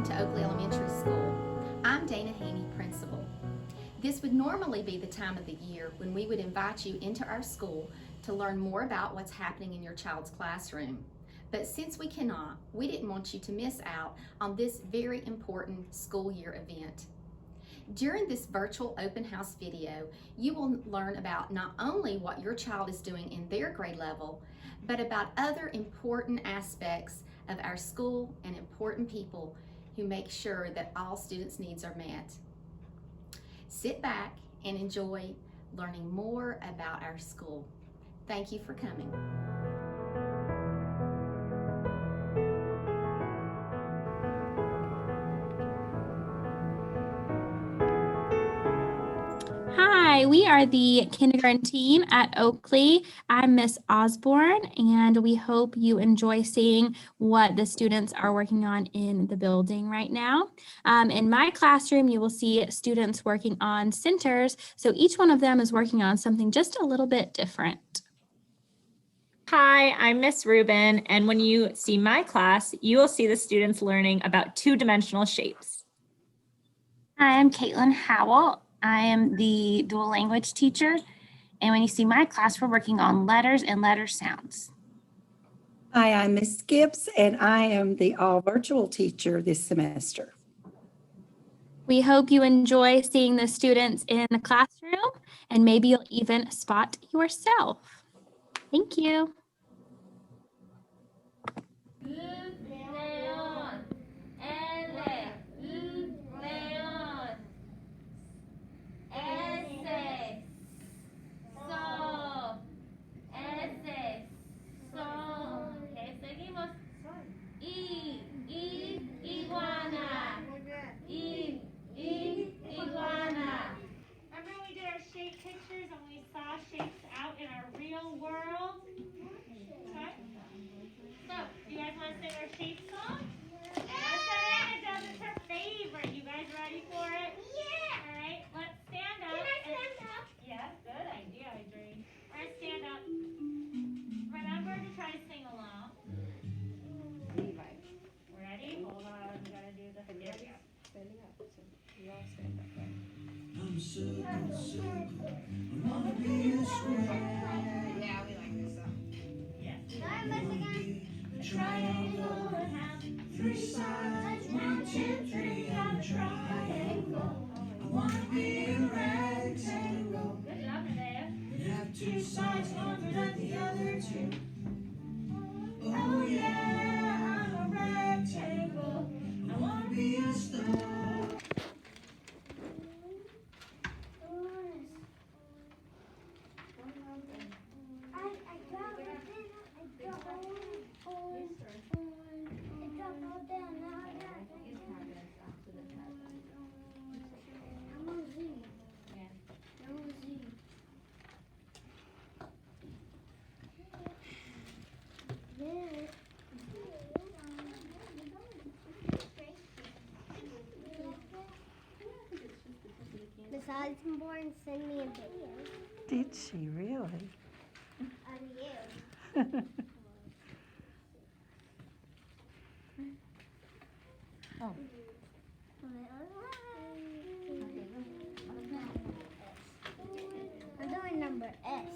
to Oakley Elementary School. I'm Dana Haney, Principal. This would normally be the time of the year when we would invite you into our school to learn more about what's happening in your child's classroom. But since we cannot, we didn't want you to miss out on this very important school year event. During this virtual open house video, you will learn about not only what your child is doing in their grade level, but about other important aspects of our school and important people who make sure that all students' needs are met. Sit back and enjoy learning more about our school. Thank you for coming. Hi, we are the kindergarten team at Oakley. I'm Miss Osborne, and we hope you enjoy seeing what the students are working on in the building right now. In my classroom, you will see students working on centers, so each one of them is working on something just a little bit different. Hi, I'm Miss Rubin, and when you see my class, you will see the students learning about two-dimensional shapes. Hi, I'm Caitlin Howell. I am the dual language teacher, and when you see my class, we're working on letters and letter sounds. Hi, I'm Miss Gibbs, and I am the all virtual teacher this semester. We hope you enjoy seeing the students in the classroom, and maybe you'll even spot yourself. Thank you. Pictures and we saw shapes out in our real world. Okay. So, do you guys want to sing our shape song? Savannah does, it's her favorite. You guys ready for it? Yeah. All right, let's stand up. Can I stand up? Yeah, good idea, Adrienne. All right, stand up. Remember to try to sing along. Ready? Hold on, we gotta do the there we go. Standing up. So we all stand up, right? I'm circle, I wanna be a square. Yeah, we like this song. Yes. A triangle that has three sides. 1, 2, 3, I'm a triangle. I wanna be a rectangle. Good job, Nevaeh. And have two sides longer than the other two. Oh yeah, I'm a rectangle. I wanna be a star. Miss Osborne sent me a video Did she really? of you. Oh. I'm doing number S.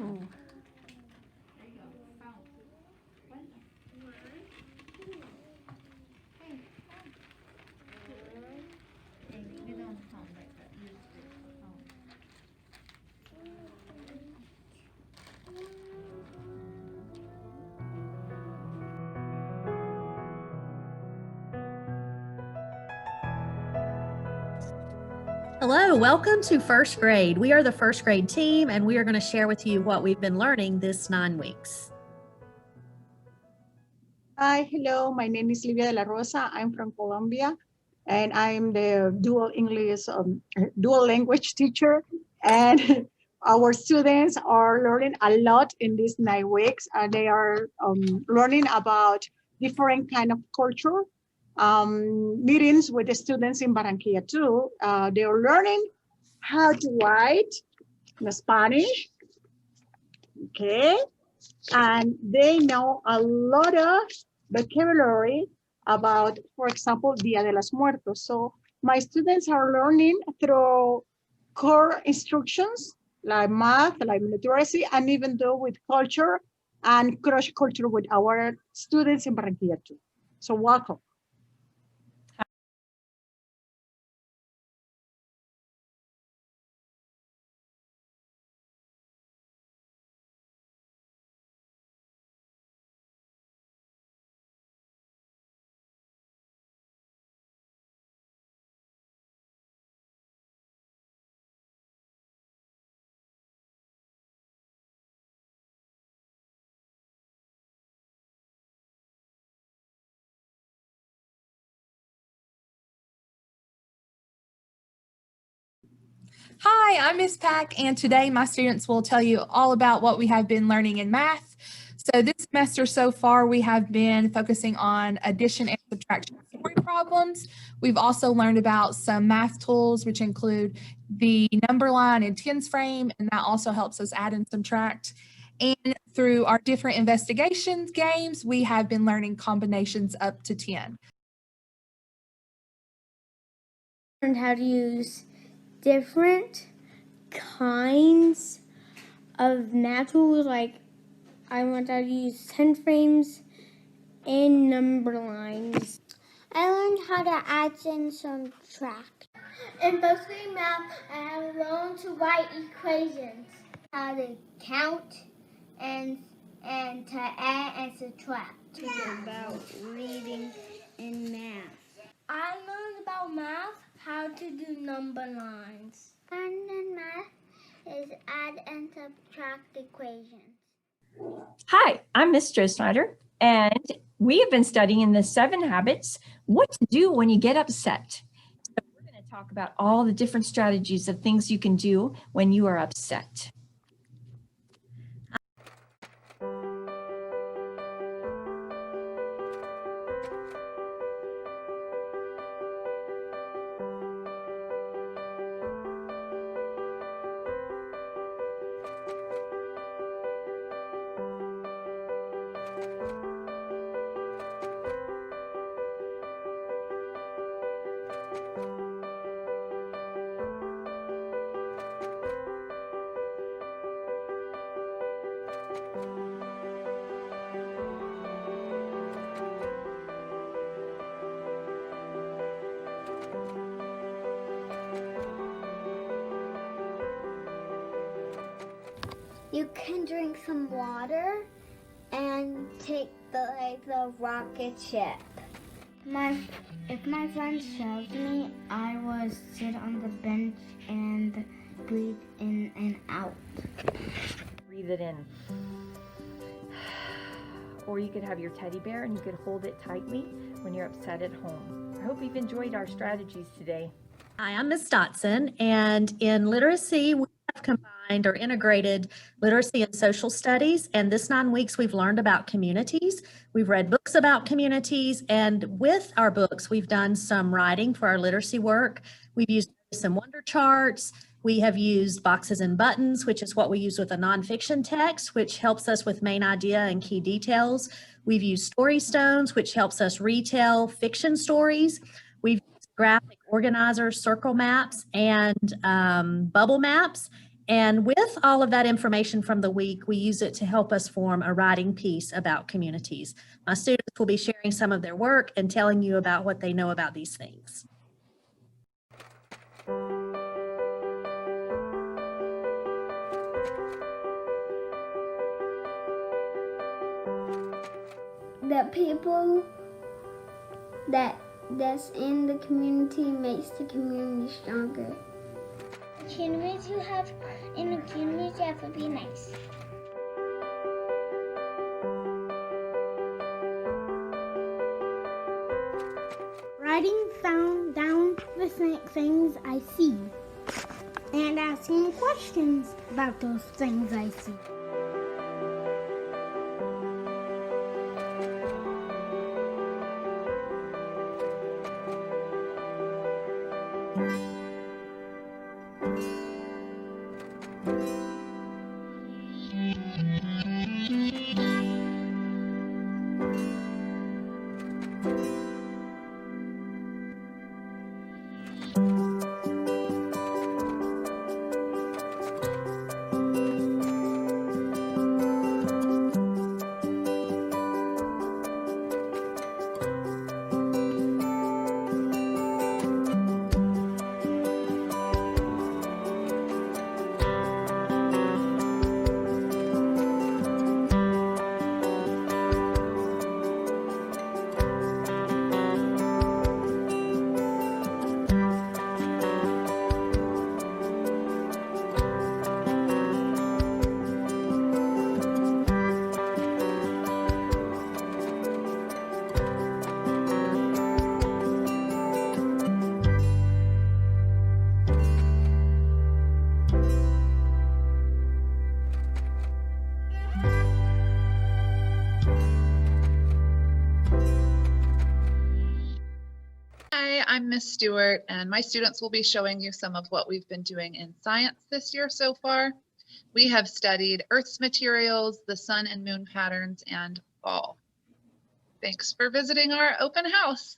Ooh. Hello, welcome to first grade. We are the first grade team, and we are going to share with you what we've been learning this 9 weeks. Hi, hello. My name is Livia de la Rosa. I'm from Colombia, and I'm the dual language teacher. And our students are learning a lot in these 9 weeks. They are learning about different kind of culture. Meetings with the students in Barranquilla too. They are learning how to write in Spanish. Okay, and they know a lot of vocabulary about, for example, Dia de los Muertos. So my students are learning through core instructions like math, like literacy, and even though with culture and cross culture with our students in Barranquilla too. So welcome. Hi, I'm Miss Pack, and today my students will tell you all about what we have been learning in math. So this semester so far, we have been focusing on addition and subtraction story problems. We've also learned about some math tools, which include the number line and tens frame, and that also helps us add and subtract. And through our different investigations games, we have been learning combinations up to 10. Learned how to use different kinds of math tools, like I learned how to use 10 frames and number lines. I learned how to add and subtract. In first grade math, I learned to write equations, how to count and to add and subtract. About reading and math. I learned about math, how to do number lines. Learning in math is add and subtract equations. Hi, I'm Miss Jo Snyder, and we have been studying the 7 habits, what to do when you get upset. So we're going to talk about all the different strategies of things you can do when you are upset. You can drink some water and take the rocket ship. If my friend shoves me, I will sit on the bench and breathe in and out. Breathe it in. Or you could have your teddy bear and you could hold it tightly when you're upset at home. I hope you've enjoyed our strategies today. Hi, I'm Ms. Dotson, and in literacy, we have combined or integrated literacy and social studies. And this 9 weeks, we've learned about communities. We've read books about communities, and with our books, we've done some writing for our literacy work. We've used some wonder charts. We have used boxes and buttons, which is what we use with a nonfiction text, which helps us with main idea and key details. We've used story stones, which helps us retell fiction stories. We've used graphic organizers, circle maps, and bubble maps. And with all of that information from the week, we use it to help us form a writing piece about communities. My students will be sharing some of their work and telling you about what they know about these things. The people that's in the community makes the community stronger. The communities you have in the community have to be nice. Writing down the things I see and asking questions about those things I see. I'm Miss Stewart, and my students will be showing you some of what we've been doing in science this year so far. We have studied Earth's materials, the sun and moon patterns, and fall. Thanks for visiting our open house.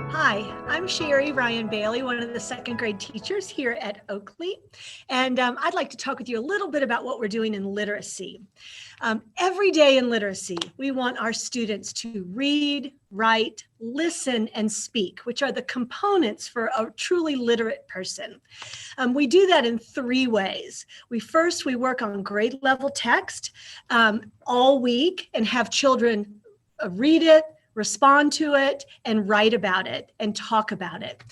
Hi, I'm Sherry Ryan Bailey, one of the second grade teachers here at Oakley. And I'd like to talk with you a little bit about what we're doing in literacy. Every day in literacy, we want our students to read, write, listen, and speak, which are the components for a truly literate person. We do that in 3 ways. We work on grade level text all week and have children read it, respond to it, and write about it and talk about it.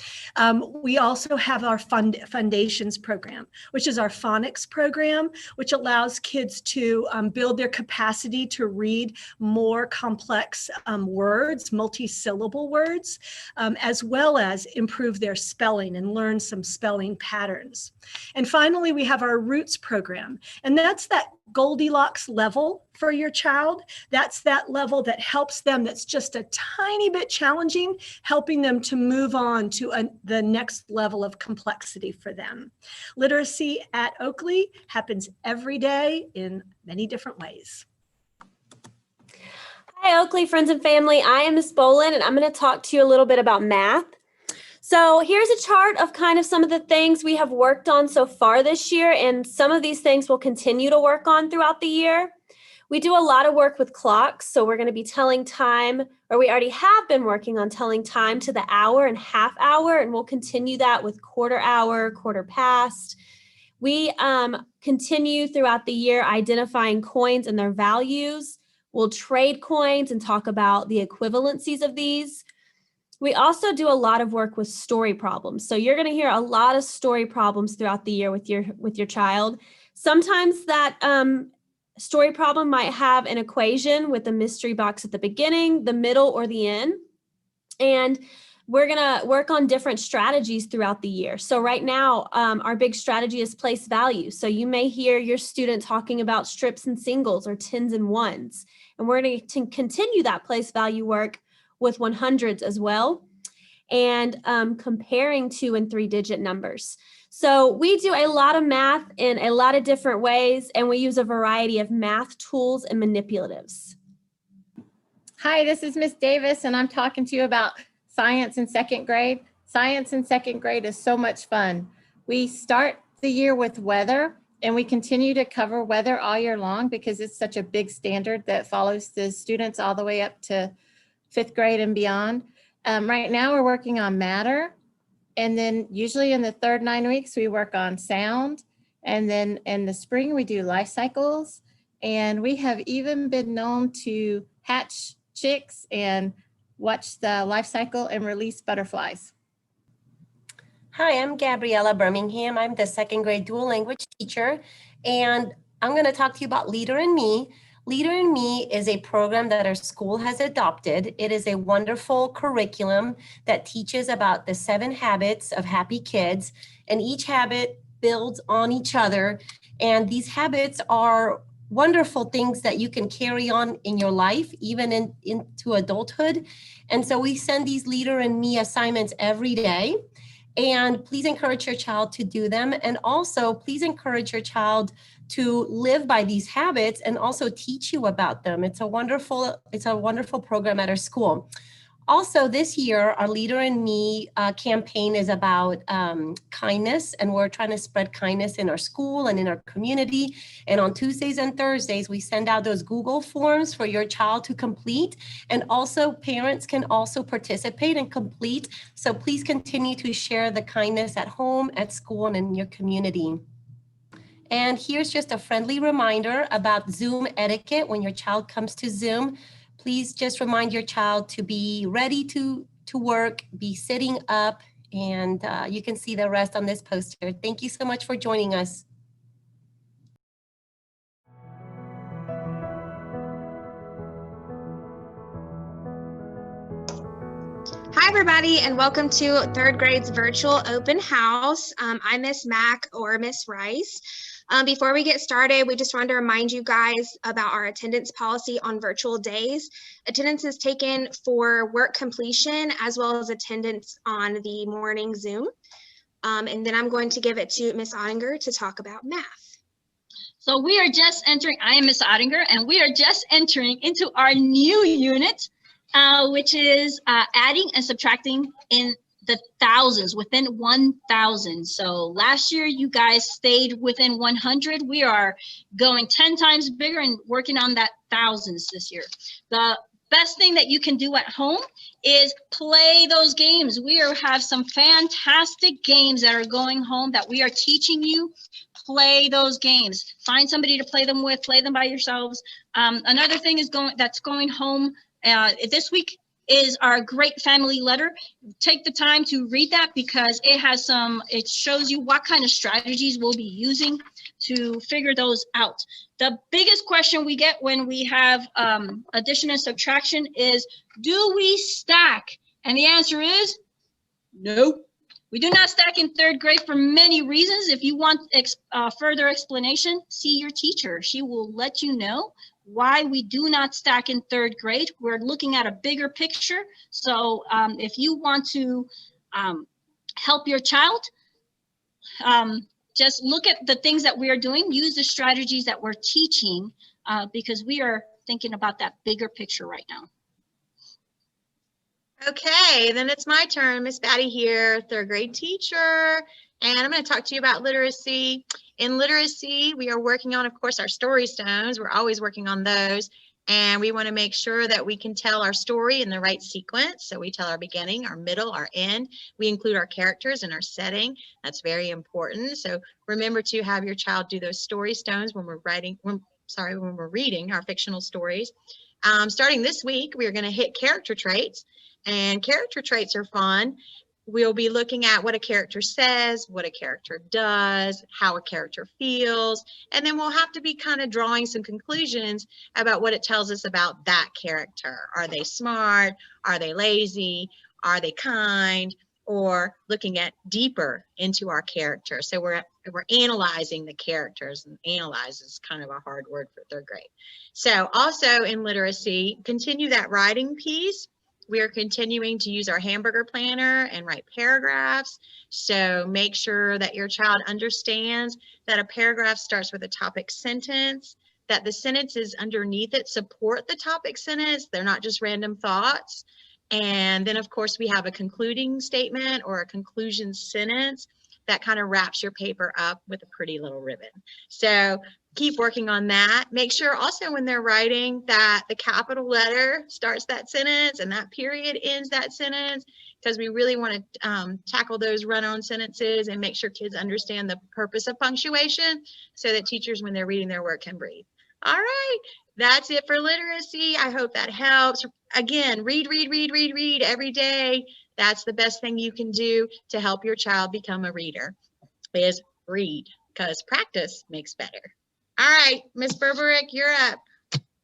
We also have our Foundations program, which is our phonics program, which allows kids to build their capacity to read more complex words, multi-syllable words, as well as improve their spelling and learn some spelling patterns. And finally, we have our Roots program, and that's that Goldilocks level for your child. That's that level that helps them, that's just a tiny bit challenging, helping them to move on to the next level of complexity for them. Literacy at Oakley happens every day in many different ways. Hi, Oakley friends and family. I am Miss Bolin, and I'm going to talk to you a little bit about math. So here's a chart of kind of some of the things we have worked on so far this year, and some of these things we'll continue to work on throughout the year. We do a lot of work with clocks, so we're going to be telling time, or we already have been working on telling time to the hour and half hour, and we'll continue that with quarter hour, quarter past. We continue throughout the year identifying coins and their values. We'll trade coins and talk about the equivalencies of these. We also do a lot of work with story problems. So you're going to hear a lot of story problems throughout the year with your child. Sometimes that story problem might have an equation with a mystery box at the beginning, the middle, or the end. And we're going to work on different strategies throughout the year. So right now, our big strategy is place value. So you may hear your student talking about strips and singles or tens and ones. And we're going to continue that place value work with 100s as well, and comparing 2- and 3-digit numbers. So we do a lot of math in a lot of different ways, and we use a variety of math tools and manipulatives. Hi, this is Miss Davis, and I'm talking to you about science in 2nd grade. Science in 2nd grade is so much fun. We start the year with weather, and we continue to cover weather all year long because it's such a big standard that follows the students all the way up to 5th grade and beyond. Right now we're working on matter. And then usually in the 3rd 9 weeks, we work on sound. And then in the spring, we do life cycles. And we have even been known to hatch chicks and watch the life cycle and release butterflies. Hi, I'm Gabriella Birmingham. I'm the 2nd grade dual language teacher. And I'm going to talk to you about Leader in Me. Leader in Me is a program that our school has adopted. It is a wonderful curriculum that teaches about the 7 habits of happy kids, and each habit builds on each other. And these habits are wonderful things that you can carry on in your life, even into adulthood. And so we send these Leader in Me assignments every day. And please encourage your child to do them. And also please encourage your child to live by these habits and also teach you about them. It's a wonderful program at our school. Also, this year, our Leader in Me campaign is about kindness, and we're trying to spread kindness in our school and in our community. And on Tuesdays and Thursdays, we send out those Google forms for your child to complete. And also, parents can also participate and complete. So please continue to share the kindness at home, at school, and in your community. And here's just a friendly reminder about Zoom etiquette when your child comes to Zoom. Please just remind your child to be ready to work, be sitting up, and you can see the rest on this poster. Thank you so much for joining us. Hi, everybody, and welcome to third grade's virtual open house. I'm Miss Mack or Miss Rice. Before we get started, we just wanted to remind you guys about our attendance policy on virtual days. Attendance is taken for work completion as well as attendance on the morning Zoom. And then I'm going to give it to Miss Ottinger to talk about math. So we are just entering, I am Miss Ottinger, and we are just entering into our new unit, which is adding and subtracting in the thousands, within 1,000. So last year you guys stayed within 100. We are going 10 times bigger and working on that thousands this year. The best thing that you can do at home is play those games. Have some fantastic games that are going home that we are teaching you. Play those games. Find somebody to play them with. Play them by yourselves. Another thing is going home this week is our great family letter. Take the time to read that because it shows you what kind of strategies we'll be using to figure those out. The biggest question we get when we have addition and subtraction is, do we stack? And the answer is no. We do not stack in third grade for many reasons. If you want further explanation, see your teacher. She will let you know why we do not stack in third grade. We're looking at a bigger picture. So if you want to help your child, just look at the things that we are doing, use the strategies that we're teaching because we are thinking about that bigger picture right now. Okay, then it's my turn. Miss Batty here, third grade teacher, and I'm going to talk to you about literacy. In literacy, we are working on, of course, our story stones. We're always working on those, and we want to make sure that we can tell our story in the right sequence. So we tell our beginning, our middle, our end. We include our characters and our setting. That's very important. So remember to have your child do those story stones when we're reading our fictional stories. Starting this week, we are going to hit character traits. And character traits are fun. We'll be looking at what a character says, what a character does, how a character feels, and then we'll have to be kind of drawing some conclusions about what it tells us about that character. Are they smart? Are they lazy? Are they kind? Or looking at deeper into our character. So we're analyzing the characters, and analyze is kind of a hard word for third grade. So also in literacy, continue that writing piece. We are continuing to use our hamburger planner and write paragraphs. So make sure that your child understands that a paragraph starts with a topic sentence, that the sentences underneath it support the topic sentence. They're not just random thoughts. And then of course we have a concluding statement or a conclusion sentence that kind of wraps your paper up with a pretty little ribbon. So keep working on that. Make sure also when they're writing that the capital letter starts that sentence and that period ends that sentence, because we really want to tackle those run-on sentences and make sure kids understand the purpose of punctuation so that teachers, when they're reading their work, can breathe. All right, that's it for literacy. I hope that helps. Again, read every day. That's the best thing you can do to help your child become a reader, is read, because practice makes better. All right, Miss Berberick, you're up.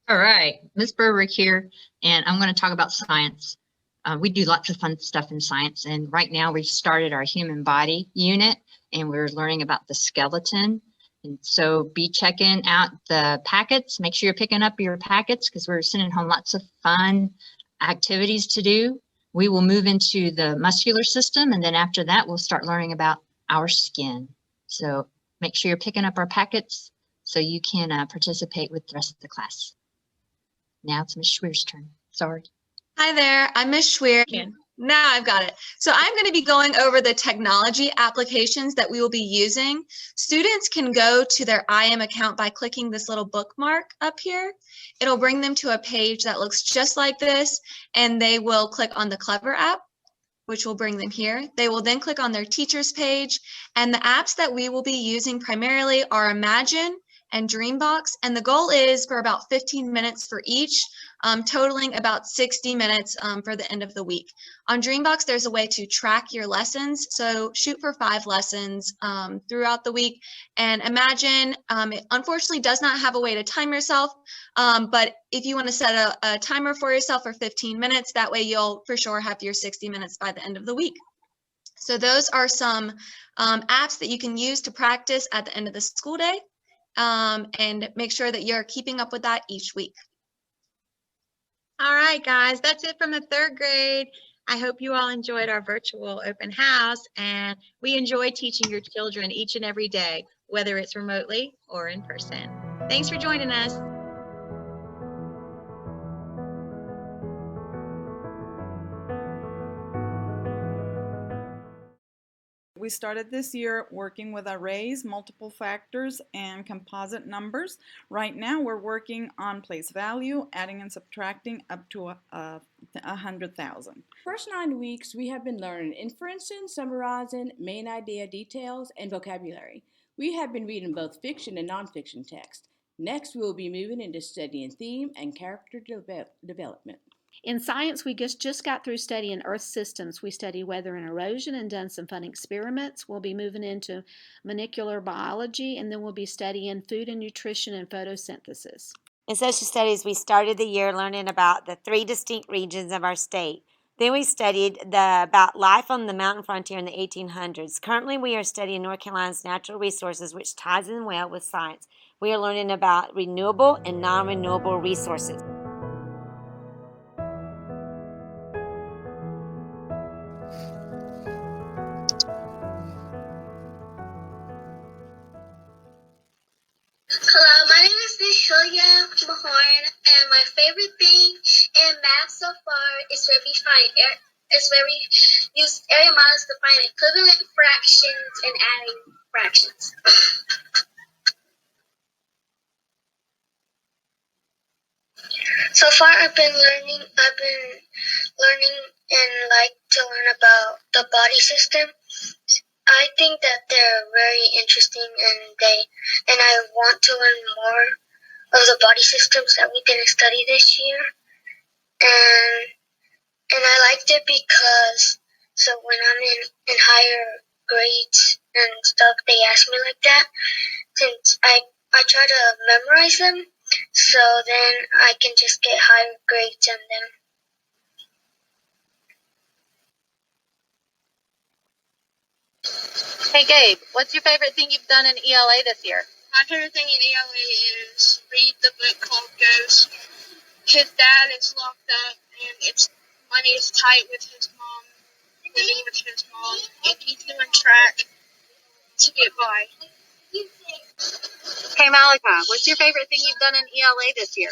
All right, Miss Berberick here, and I'm going to talk about science. We do lots of fun stuff in science, and right now we started our human body unit, and we're learning about the skeleton. And so be checking out the packets. Make sure you're picking up your packets because we're sending home lots of fun activities to do. We will move into the muscular system, and then after that, we'll start learning about our skin. So make sure you're picking up our packets so you can participate with the rest of the class. Now it's Ms. Schweer's turn. Sorry. Hi there, I'm Miss Schwer. Now I've got it. So I'm going to be going over the technology applications that we will be using. Students can go to their IM account by clicking this little bookmark up here. It'll bring them to a page that looks just like this, and they will click on the Clever app, which will bring them here. They will then click on their teacher's page, and the apps that we will be using primarily are Imagine and Dreambox, and the goal is for about 15 minutes for each, totaling about 60 minutes for the end of the week. On Dreambox, there's a way to track your lessons, so shoot for 5 lessons throughout the week. And Imagine, it unfortunately does not have a way to time yourself, but if you want to set a timer for yourself for 15 minutes, that way you'll for sure have your 60 minutes by the end of the week. So those are some apps that you can use to practice at the end of the school day, and make sure that you're keeping up with that each week. All right, guys, that's it from the 3rd grade. I hope you all enjoyed our virtual open house, and we enjoy teaching your children each and every day, whether it's remotely or in person. Thanks for joining us. We started this year working with arrays, multiple factors, and composite numbers. Right now we're working on place value, adding and subtracting up to 100,000. First 9 weeks, we have been learning inferencing, summarizing, main idea details, and vocabulary. We have been reading both fiction and nonfiction text. Next, we will be moving into studying theme and character development. In science, we just got through studying Earth systems. We studied weather and erosion and done some fun experiments. We'll be moving into molecular biology, and then we'll be studying food and nutrition and photosynthesis. In social studies, we started the year learning about the 3 distinct regions of our state. Then we studied about life on the mountain frontier in the 1800s. Currently, we are studying North Carolina's natural resources, which ties in well with science. We are learning about renewable and non-renewable resources. Hello, my name is Miss Julia Mahorn, and my favorite thing in math so far is where we use area models to find equivalent fractions and adding fractions. So far, I've been learning and like to learn about the body system. I think that they're very interesting, and I want to learn more of the body systems that we didn't study this year. And I liked it because so when I'm in higher grades and stuff, they ask me like that. Since I try to memorize them, so then I can just get higher grades on them. Hey, Gabe, what's your favorite thing you've done in ELA this year? My favorite thing in ELA is read the book called Ghost. His dad is locked up, and money is tight with his mom, living with his mom, and he's doing track to get by. Hey, Malika, what's your favorite thing you've done in ELA this year?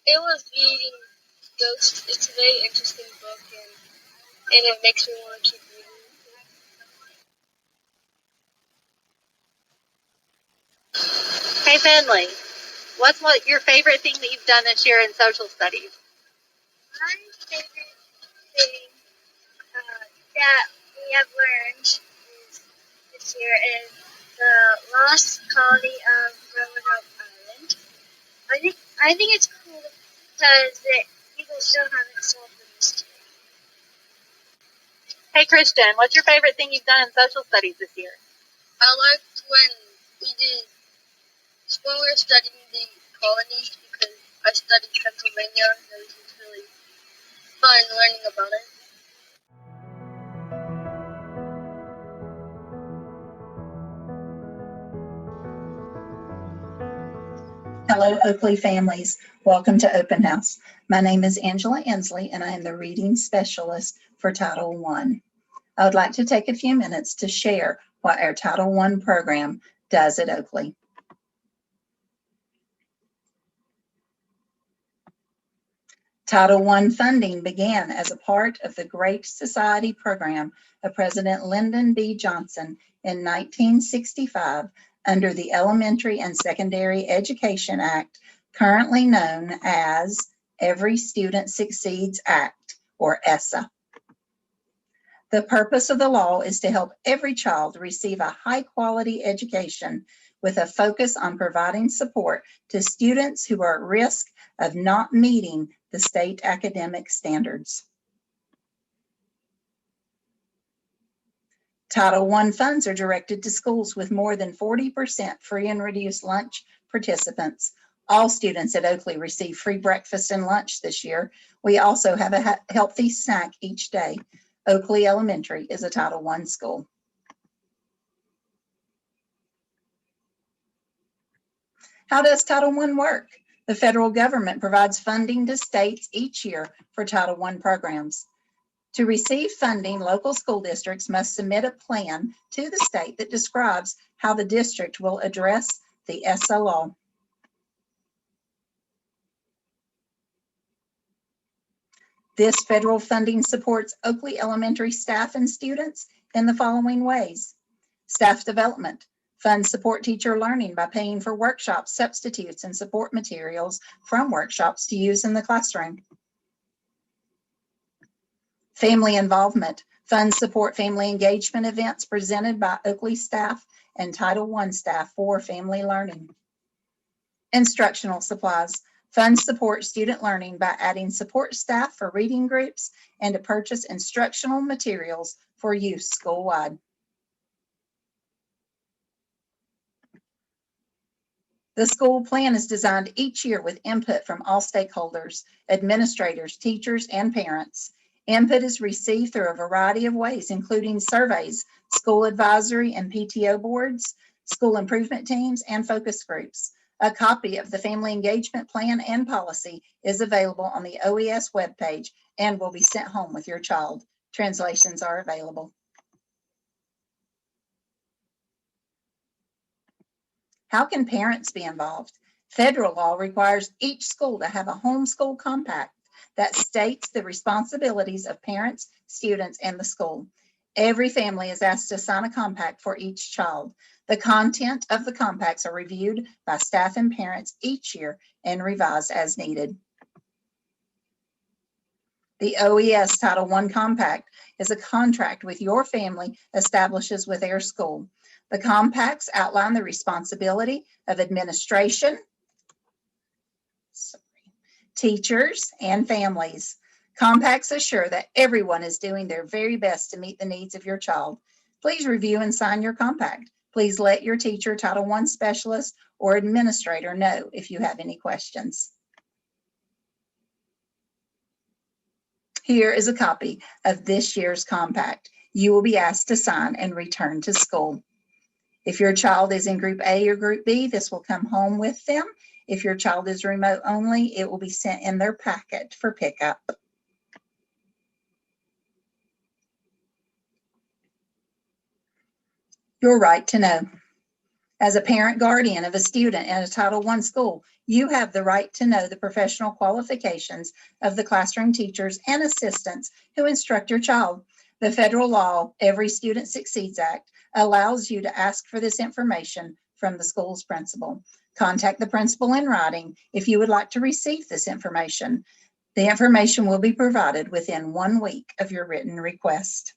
It was reading Ghost. It's a very interesting book, and it makes me want to keep reading. Hey, Finley, what's your favorite thing that you've done this year in social studies? My favorite thing that we have learned this year is the lost colony of Roanoke Island. I think it's cool because people still haven't solved the mystery. Hey, Christian, what's your favorite thing you've done in social studies this year? I liked when we were studying the colonies because I studied Pennsylvania, and it was just really fun learning about it. Hello, Oakley families. Welcome to Open House. My name is Angela Inslee, and I am the reading specialist for Title I. I would like to take a few minutes to share what our Title I program does at Oakley. Title I funding began as a part of the Great Society program of President Lyndon B. Johnson in 1965 under the Elementary and Secondary Education Act, currently known as Every Student Succeeds Act, or ESSA. The purpose of the law is to help every child receive a high-quality education with a focus on providing support to students who are at risk of not meeting the state academic standards. Title I funds are directed to schools with more than 40% free and reduced lunch participants. All students at Oakley receive free breakfast and lunch this year. We also have a healthy snack each day. Oakley Elementary is a Title I school. How does Title I work? The federal government provides funding to states each year for Title I programs. To receive funding, local school districts must submit a plan to the state that describes how the district will address the ESSA law. This federal funding supports Oakley Elementary staff and students in the following ways. Staff development. Funds support teacher learning by paying for workshops, substitutes, and support materials from workshops to use in the classroom. Family involvement. Funds support family engagement events presented by Oakley staff and Title I staff for family learning. Instructional supplies. Funds support student learning by adding support staff for reading groups and to purchase instructional materials for use school-wide. The school plan is designed each year with input from all stakeholders, administrators, teachers, and parents. Input is received through a variety of ways, including surveys, school advisory and PTO boards, school improvement teams, and focus groups. A copy of the Family Engagement Plan and Policy is available on the OES webpage and will be sent home with your child. Translations are available. How can parents be involved? Federal law requires each school to have a homeschool compact that states the responsibilities of parents, students, and the school. Every family is asked to sign a compact for each child. The content of the compacts are reviewed by staff and parents each year and revised as needed. The OES Title I compact is a contract with your family establishes with their school. The compacts outline the responsibility of administration, teachers, and families. Compacts assure that everyone is doing their very best to meet the needs of your child. Please review and sign your compact. Please let your teacher, Title I specialist, or administrator know if you have any questions. Here is a copy of this year's compact. You will be asked to sign and return to school. If your child is in Group A or Group B, this will come home with them. If your child is remote only, it will be sent in their packet for pickup. Your right to know. As a parent guardian of a student in a Title I school, you have the right to know the professional qualifications of the classroom teachers and assistants who instruct your child. The federal law, Every Student Succeeds Act, allows you to ask for this information from the school's principal. Contact the principal in writing if you would like to receive this information. The information will be provided within 1 week of your written request.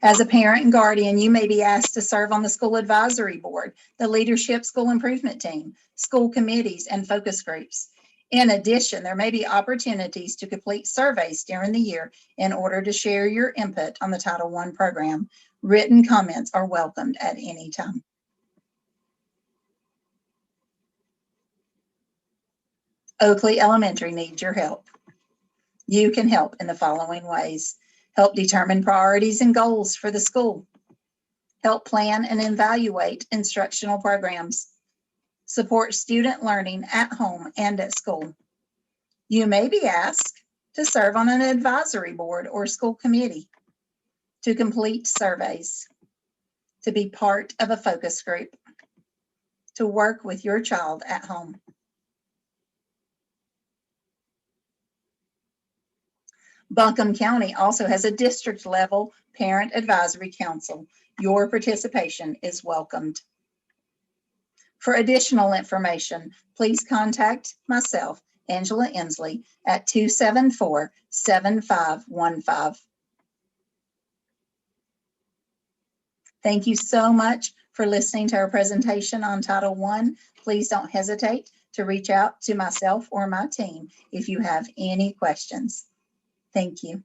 As a parent and guardian, you may be asked to serve on the school advisory board, the leadership school improvement team, school committees, and focus groups. In addition, there may be opportunities to complete surveys during the year in order to share your input on the Title I program. Written comments are welcomed at any time. Oakley Elementary needs your help. You can help in the following ways. Help determine priorities and goals for the school. Help plan and evaluate instructional programs. Support student learning at home and at school. You may be asked to serve on an advisory board or school committee, to complete surveys, to be part of a focus group, to work with your child at home. Buncombe County also has a district level parent advisory council. Your participation is welcomed. For additional information, please contact myself, Angela Inslee, at 274-7515. Thank you so much for listening to our presentation on Title I. Please don't hesitate to reach out to myself or my team if you have any questions. Thank you.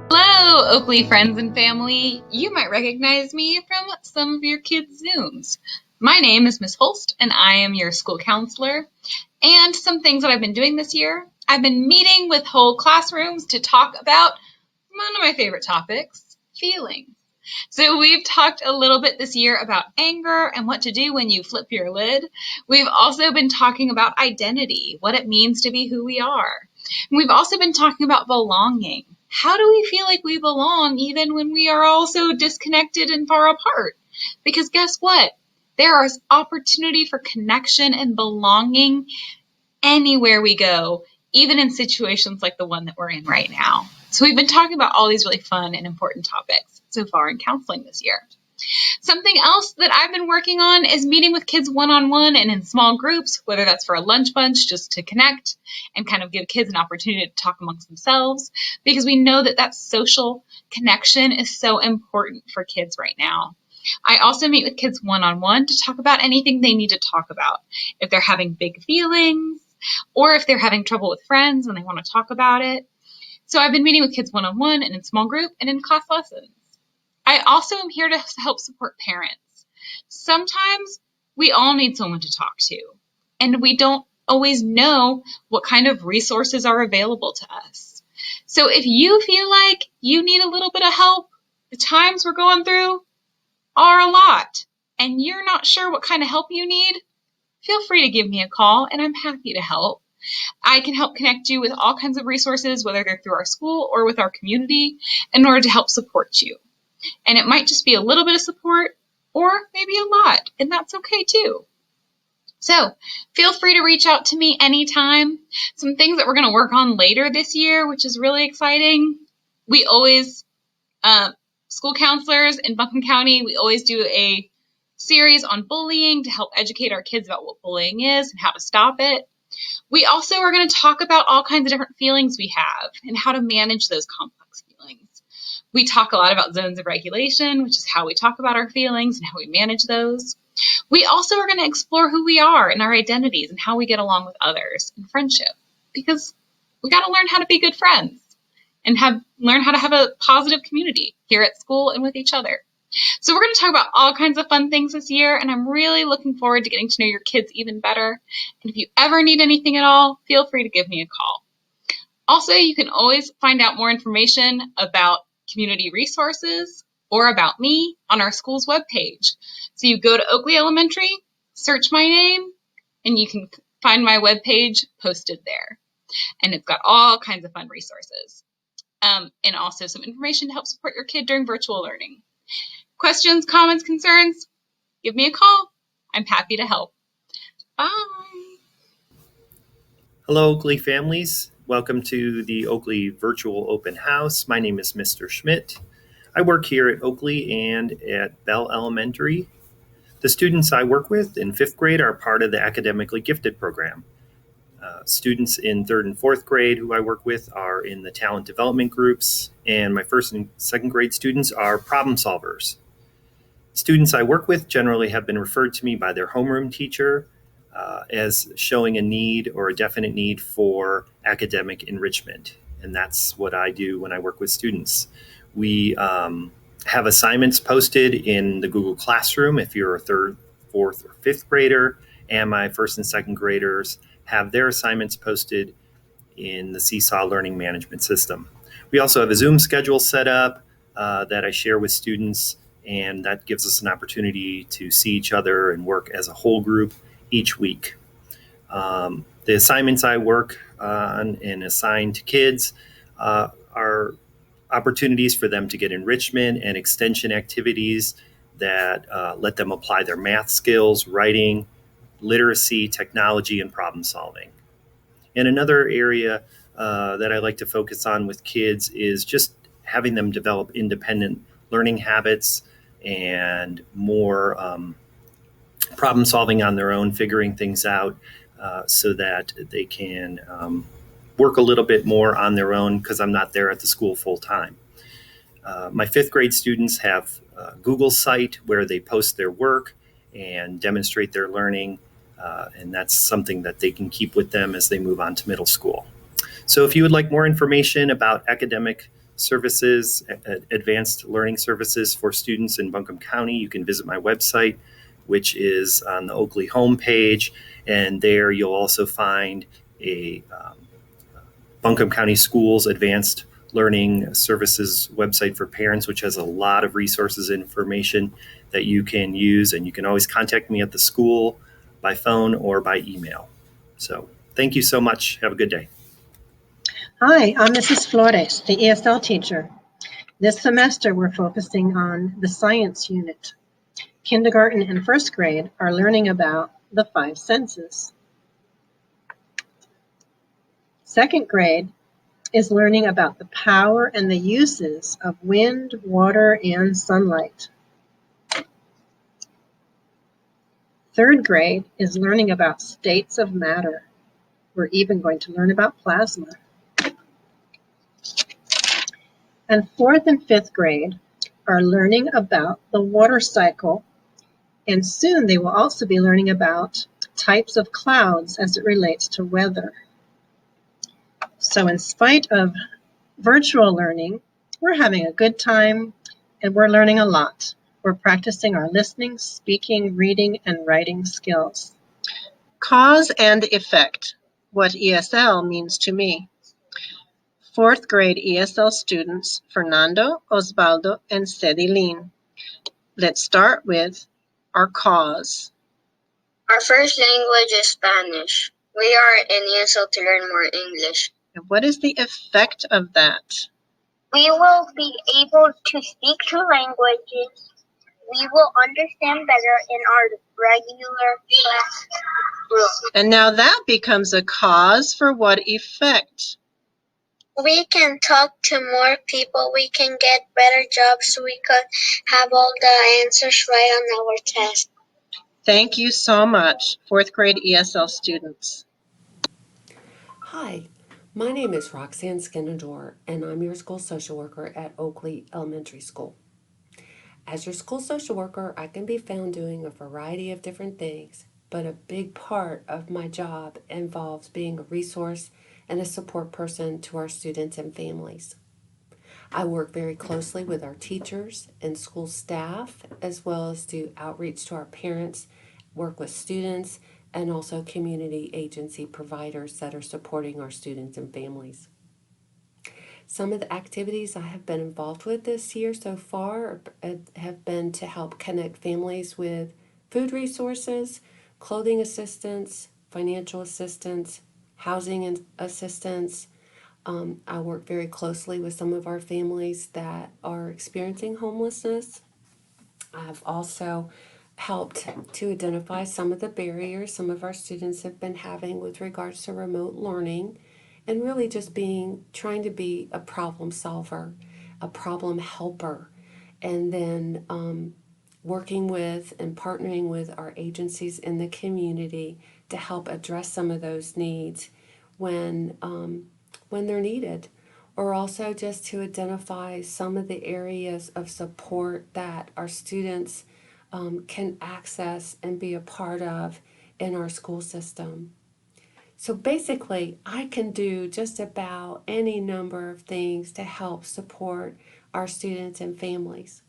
Hello, Oakley friends and family. You might recognize me from some of your kids' Zooms. My name is Miss Holst, and I am your school counselor. And some things that I've been doing this year, I've been meeting with whole classrooms to talk about one of my favorite topics, feelings. So we've talked a little bit this year about anger and what to do when you flip your lid. We've also been talking about identity, what it means to be who we are. And we've also been talking about belonging. How do we feel like we belong even when we are all so disconnected and far apart? Because guess what? There is opportunity for connection and belonging anywhere we go, even in situations like the one that we're in right now. So we've been talking about all these really fun and important topics so far in counseling this year. Something else that I've been working on is meeting with kids one-on-one and in small groups, whether that's for a lunch bunch, just to connect and kind of give kids an opportunity to talk amongst themselves, because we know that that social connection is so important for kids right now. I also meet with kids one-on-one to talk about anything they need to talk about. If they're having big feelings, or if they're having trouble with friends and they want to talk about it. So I've been meeting with kids one-on-one and in small group and in class lessons. I also am here to help support parents. Sometimes we all need someone to talk to, and we don't always know what kind of resources are available to us. So if you feel like you need a little bit of help, the times we're going through are a lot, and you're not sure what kind of help you need, feel free to give me a call, and I'm happy to help. I can help connect you with all kinds of resources, whether they're through our school or with our community, in order to help support you. And it might just be a little bit of support or maybe a lot, and that's okay too. So feel free to reach out to me anytime. Some things that we're going to work on later this year, which is really exciting. We always, school counselors in Buncombe County, we always do a series on bullying to help educate our kids about what bullying is and how to stop it. We also are going to talk about all kinds of different feelings we have and how to manage those complex feelings. We talk a lot about zones of regulation, which is how we talk about our feelings and how we manage those. We also are going to explore who we are and our identities and how we get along with others in friendship, because we got to learn how to be good friends and learn how to have a positive community here at school and with each other. So we're going to talk about all kinds of fun things this year, and I'm really looking forward to getting to know your kids even better. And if you ever need anything at all, feel free to give me a call. Also, you can always find out more information about community resources or about me on our school's webpage. So you go to Oakley Elementary, search my name, and you can find my webpage posted there. And it's got all kinds of fun resources. And also some information to help support your kid during virtual learning. Questions, comments, concerns, give me a call. I'm happy to help. Bye. Hello, Oakley families. Welcome to the Oakley Virtual Open House. My name is Mr. Schmidt. I work here at Oakley and at Bell Elementary. The students I work with in 5th grade are part of the Academically Gifted program. Students in 3rd and 4th grade who I work with are in the talent development groups, and my 1st and 2nd grade students are problem solvers. Students I work with generally have been referred to me by their homeroom teacher as showing a need or a definite need for academic enrichment. And that's what I do when I work with students. We have assignments posted in the Google Classroom if you're a 3rd, 4th, or 5th grader, and my 1st and 2nd graders have their assignments posted in the Seesaw Learning Management System. We also have a Zoom schedule set up that I share with students, and that gives us an opportunity to see each other and work as a whole group each week. The assignments I work on and assign to kids are opportunities for them to get enrichment and extension activities that let them apply their math skills, writing, literacy, technology, and problem solving. And another area that I like to focus on with kids is just having them develop independent learning habits and more problem solving on their own, figuring things out so that they can work a little bit more on their own because I'm not there at the school full time. My 5th grade students have a Google site where they post their work and demonstrate their learning, and that's something that they can keep with them as they move on to middle school. So if you would like more information about academic services, advanced learning services for students in Buncombe County, you can visit my website, which is on the Oakley homepage, and there you'll also find a Buncombe County Schools Advanced Learning Services website for parents, which has a lot of resources and information that you can use, and you can always contact me at the school by phone or by email. So thank you so much. Have a good day. Hi, I'm Mrs. Flores, the ESL teacher. This semester, we're focusing on the science unit. Kindergarten and 1st grade are learning about the 5 senses. 2nd grade is learning about the power and the uses of wind, water, and sunlight. 3rd grade is learning about states of matter. We're even going to learn about plasma. And 4th and 5th grade are learning about the water cycle, and soon they will also be learning about types of clouds as it relates to weather. So in spite of virtual learning, we're having a good time and we're learning a lot. We're practicing our listening, speaking, reading, and writing skills. Cause and effect, what ESL means to me. 4th grade ESL students, Fernando, Osvaldo, and Cedilin. Let's start with our cause. Our first language is Spanish. We are in ESL to learn more English. And what is the effect of that? We will be able to speak 2 languages. We will understand better in our regular classroom. And now that becomes a cause for what effect? We can talk to more people. We can get better jobs. We could have all the answers right on our test. Thank you so much, 4th grade ESL students. Hi, my name is Roxanne Skinador, and I'm your school social worker at Oakley Elementary School. As your school social worker, I can be found doing a variety of different things, but a big part of my job involves being a resource and a support person to our students and families. I work very closely with our teachers and school staff, as well as do outreach to our parents, work with students, and also community agency providers that are supporting our students and families. Some of the activities I have been involved with this year so far have been to help connect families with food resources, clothing assistance, financial assistance, housing assistance. I work very closely with some of our families that are experiencing homelessness. I've also helped to identify some of the barriers some of our students have been having with regards to remote learning, and really just trying to be a problem solver, a problem helper, and then working with and partnering with our agencies in the community to help address some of those needs when they're needed, or also just to identify some of the areas of support that our students can access and be a part of in our school system. So basically, I can do just about any number of things to help support our students and families.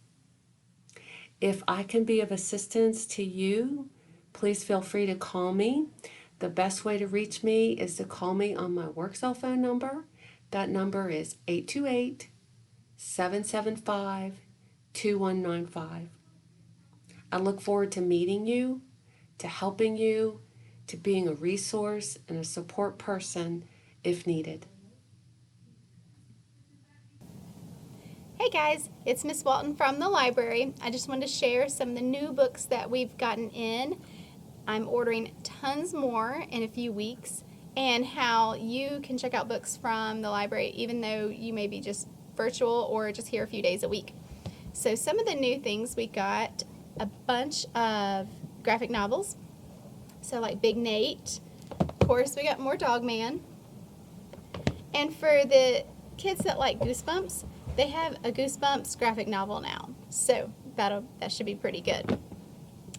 If I can be of assistance to you, please feel free to call me. The best way to reach me is to call me on my work cell phone number. That number is 828 775 2195. I look forward to meeting you, to helping you, to being a resource and a support person if needed. Hey guys, it's Miss Walton from the library. I just wanted to share some of the new books that we've gotten in. I'm ordering tons more in a few weeks, and how you can check out books from the library even though you may be just virtual or just here a few days a week. So some of the new things, we got a bunch of graphic novels. So like Big Nate. Of course, we got more Dog Man. And for the kids that like Goosebumps, they have a Goosebumps graphic novel now. So that should be pretty good.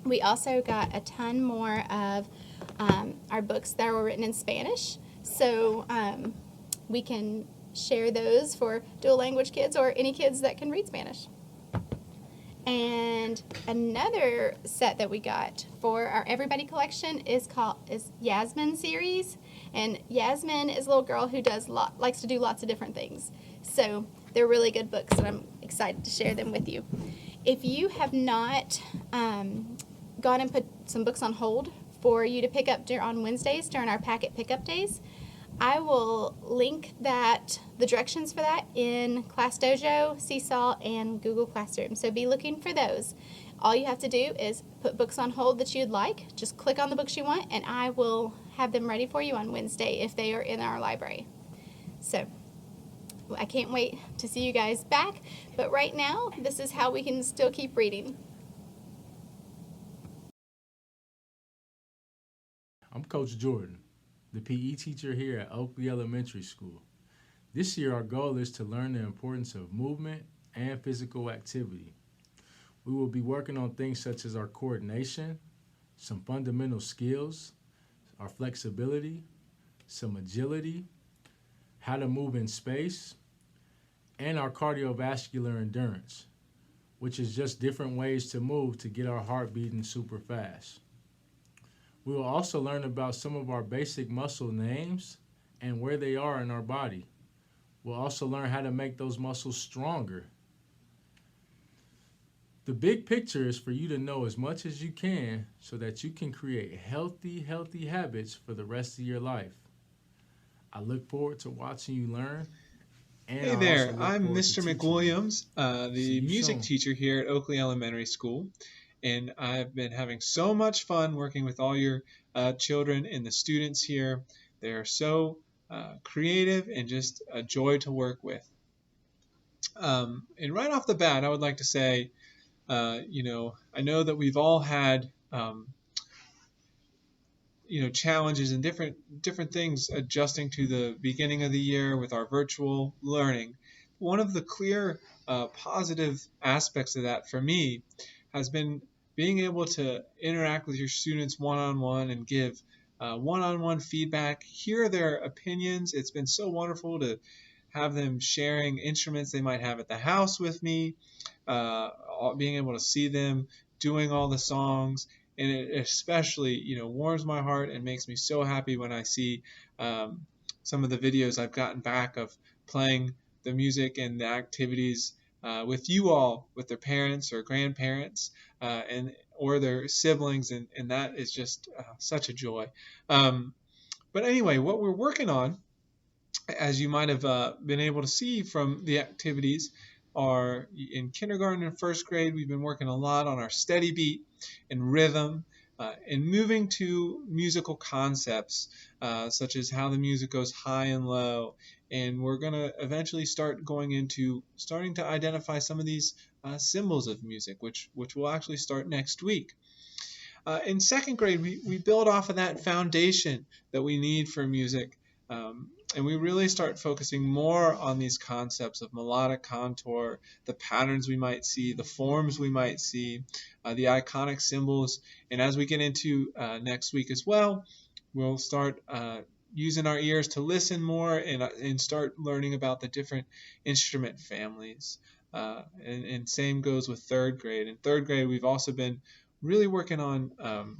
We also got a ton more of our books that were written in Spanish. So we can share those for dual language kids or any kids that can read Spanish. And another set that we got for our Everybody collection is Yasmin series. And Yasmin is a little girl who likes to do lots of different things. So they're really good books, and I'm excited to share them with you. If you have not gone and put some books on hold for you to pick up on Wednesdays during our packet pickup days, I will link the directions for that in Class Dojo, Seesaw, and Google Classroom. So be looking for those. All you have to do is put books on hold that you'd like. Just click on the books you want, and I will have them ready for you on Wednesday if they are in our library. So I can't wait to see you guys back. But right now, this is how we can still keep reading. I'm Coach Jordan, the PE teacher here at Oakley Elementary School. This year, our goal is to learn the importance of movement and physical activity. We will be working on things such as our coordination, some fundamental skills, our flexibility, some agility, how to move in space, and our cardiovascular endurance, which is just different ways to move to get our heart beating super fast. We will also learn about some of our basic muscle names and where they are in our body. We'll also learn how to make those muscles stronger. The big picture is for you to know as much as you can so that you can create healthy habits for the rest of your life. I look forward to watching you learn. And Hey there, I'm Mr. McWilliams, the music teacher here at Oakley Elementary School, and I've been having so much fun working with all your children and the students here. They are so creative and just a joy to work with. And right off the bat, I would like to say, I know that we've all had challenges and different things adjusting to the beginning of the year with our virtual learning. One of the clear positive aspects of that for me has been being able to interact with your students one-on-one and give one-on-one feedback, hear their opinions. It's been so wonderful to have them sharing instruments they might have at the house with me, being able to see them doing all the songs. And it especially, warms my heart and makes me so happy when I see some of the videos I've gotten back of playing the music and the activities with you all, with their parents or grandparents, or their siblings, and that is just such a joy. But anyway, what we're working on, as you might have been able to see from the activities, in kindergarten and first grade, we've been working a lot on our steady beat and rhythm, and moving to musical concepts, such as how the music goes high and low. And we're going to eventually starting to identify some of these symbols of music, which will actually start next week. In second grade, we build off of that foundation that we need for music. And we really start focusing more on these concepts of melodic contour, the patterns we might see, the forms we might see, the iconic symbols. And as we get into next week as well, we'll start using our ears to listen more and start learning about the different instrument families. And same goes with third grade. In third grade, we've also been really working on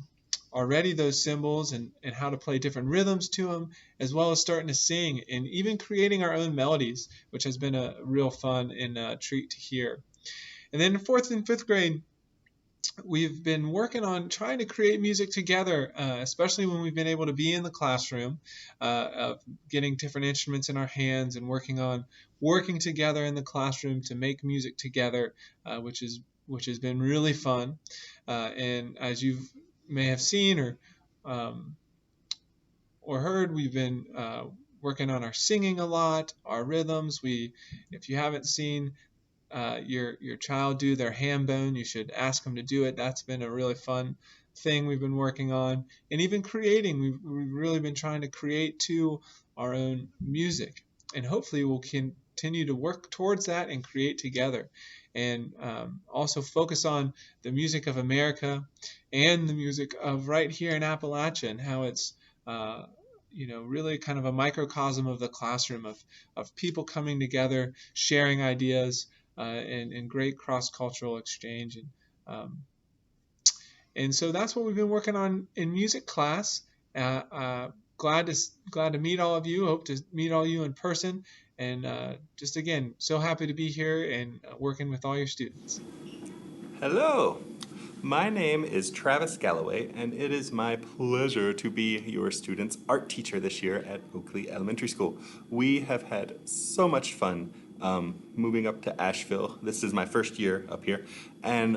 already those symbols and how to play different rhythms to them, as well as starting to sing and even creating our own melodies, which has been a real fun and treat to hear. And then in fourth and fifth grade, we've been working on trying to create music together, especially when we've been able to be in the classroom, of getting different instruments in our hands and working together in the classroom to make music together, which has been really fun. And as you may have seen or heard, we've been working on our singing a lot, our rhythms. If you haven't seen your child do their ham bone, you should ask them to do it. That's been a really fun thing we've been working on. And even creating, we've really been trying to create too our own music, and hopefully we'll continue to work towards that and create together, and also focus on the music of America and the music of right here in Appalachia, and how it's really kind of a microcosm of the classroom of people coming together, sharing ideas, and great cross-cultural exchange. And so that's what we've been working on in music class. Glad to meet all of you. Hope to meet all of you in person. And just again, so happy to be here and working with all your students. Hello. My name is Travis Galloway, and it is my pleasure to be your student's art teacher this year at Oakley Elementary School. We have had so much fun moving up to Asheville. This is my first year up here, and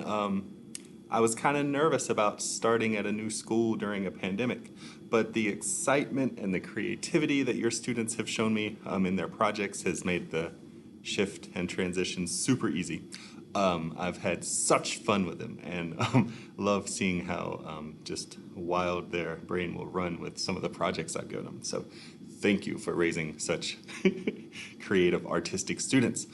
I was kind of nervous about starting at a new school during a pandemic, but the excitement and the creativity that your students have shown me in their projects has made the shift and transition super easy. I've had such fun with them, and love seeing how just wild their brain will run with some of the projects I've given them. So thank you for raising such creative, artistic students.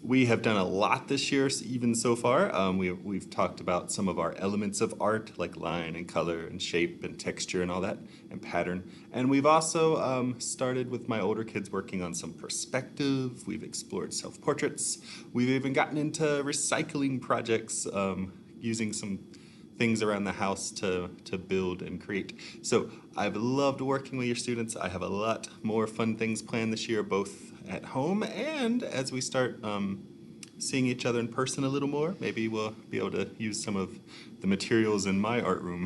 We have done a lot this year, even so far. We've talked about some of our elements of art, like line and color and shape and texture and all that, and pattern. And we've also started with my older kids working on some perspective. We've explored self-portraits. We've even gotten into recycling projects, using some things around the house to build and create. So I've loved working with your students. I have a lot more fun things planned this year, both at home and as we start seeing each other in person a little more. Maybe we'll be able to use some of the materials in my art room.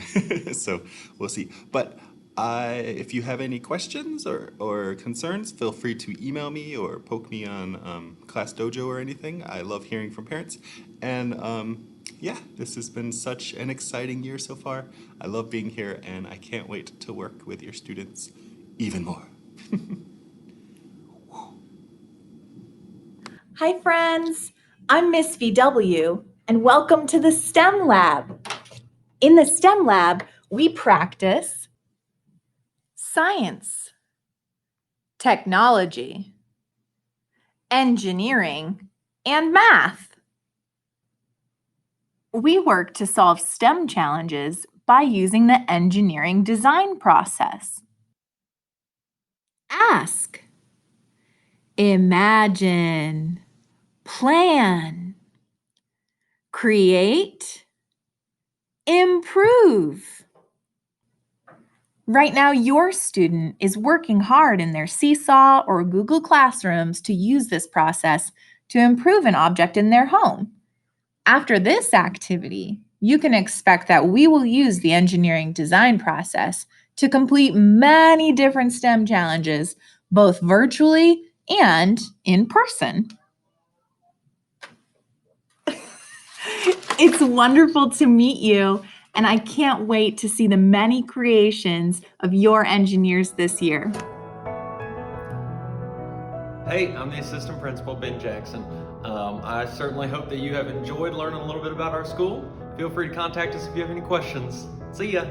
So we'll see. But if you have any questions or concerns, feel free to email me or poke me on Class Dojo or anything. I love hearing from parents. And yeah, this has been such an exciting year so far. I love being here, and I can't wait to work with your students even more. Hi friends, I'm Miss VW, and welcome to the STEM Lab. In the STEM Lab, we practice science, technology, engineering, and math. We work to solve STEM challenges by using the engineering design process. Ask, imagine, plan, create, improve. Right now, your student is working hard in their Seesaw or Google Classrooms to use this process to improve an object in their home. After this activity, you can expect that we will use the engineering design process to complete many different STEM challenges, both virtually and in person. It's wonderful to meet you, and I can't wait to see the many creations of your engineers this year. Hey, I'm the assistant principal, Ben Jackson. I certainly hope that you have enjoyed learning a little bit about our school. Feel free to contact us if you have any questions. See ya.